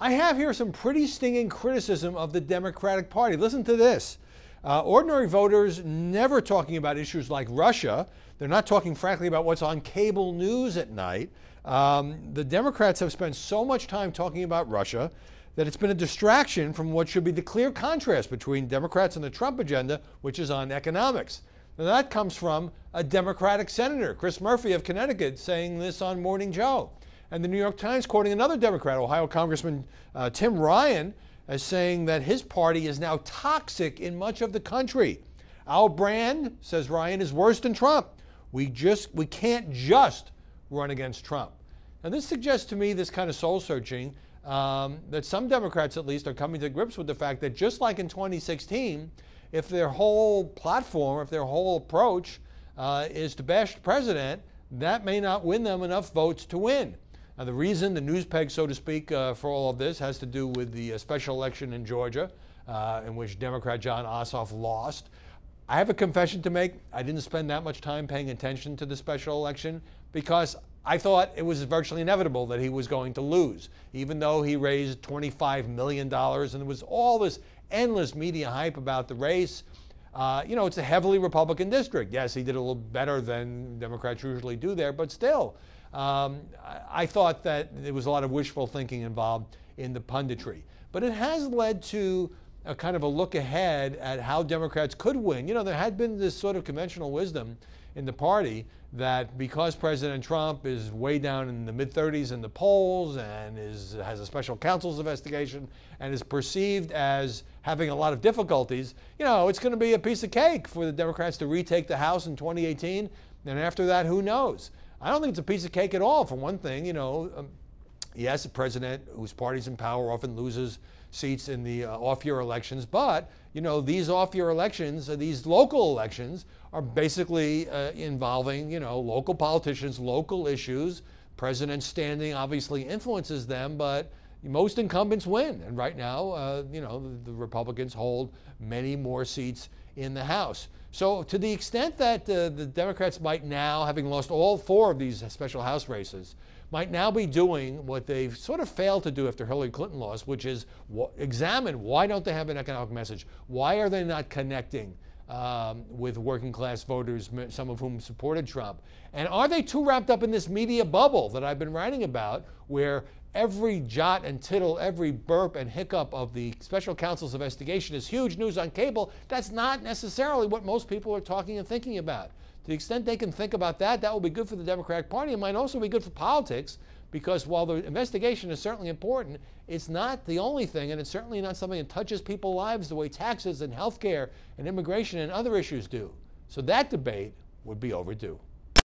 I have here some pretty stinging criticism of the Democratic Party. Listen to this. Ordinary voters never talking about issues like Russia. They're not talking, frankly, about what's on cable news at night. The Democrats have spent so much time talking about Russia that it's been a distraction from what should be the clear contrast between Democrats and the Trump agenda, which is on economics. Now, that comes from a Democratic senator, Chris Murphy of Connecticut, saying this on Morning Joe. And the New York Times quoting another Democrat, Ohio Congressman Tim Ryan, as saying that his party is now toxic in much of the country. Our brand, says Ryan, is worse than Trump. We can't just run against Trump. Now, this suggests to me this kind of soul searching, that some Democrats at least are coming to grips with the fact that just like in 2016, if their whole platform, if their whole approach is to bash the president, that may not win them enough votes to win. Now, the reason, the news peg, so to speak, for all of this has to do with the special election in Georgia, in which Democrat Jon Ossoff lost. I have a confession to make. I didn't spend that much time paying attention to the special election because I thought it was virtually inevitable that he was going to lose, even though he raised $25 million and there was all this endless media hype about the race. It's a heavily Republican district. Yes, he did a little better than Democrats usually do there, but still, I thought that there was a lot of wishful thinking involved in the punditry. But it has led to a kind of a look ahead at how Democrats could win. There had been this sort of conventional wisdom in the party that because President Trump is way down in the mid-30s in the polls and has a special counsel's investigation and is perceived as having a lot of difficulties, it's going to be a piece of cake for the Democrats to retake the House in 2018. And after that, who knows? I don't think it's a piece of cake at all. For one thing, yes, a president whose party's in power often loses seats in the off-year elections, but these off-year elections, these local elections, are basically involving local politicians, local issues. President's standing obviously influences them, but most incumbents win. And right now, the Republicans hold many more seats in the House. So to the extent that the Democrats might now, having lost all 4 of these special House races, might now be doing what they've sort of failed to do after Hillary Clinton lost, which is examine why don't they have an economic message? Why are they not connecting with working class voters, some of whom supported Trump? And are they too wrapped up in this media bubble that I've been writing about, where every jot and tittle, every burp and hiccup of the special counsel's investigation is huge news on cable? That's not necessarily what most people are talking and thinking about. To the extent they can think about that, that will be good for the Democratic Party. It might also be good for politics, because while the investigation is certainly important, it's not the only thing, and it's certainly not something that touches people's lives the way taxes and health care and immigration and other issues do. So that debate would be overdue.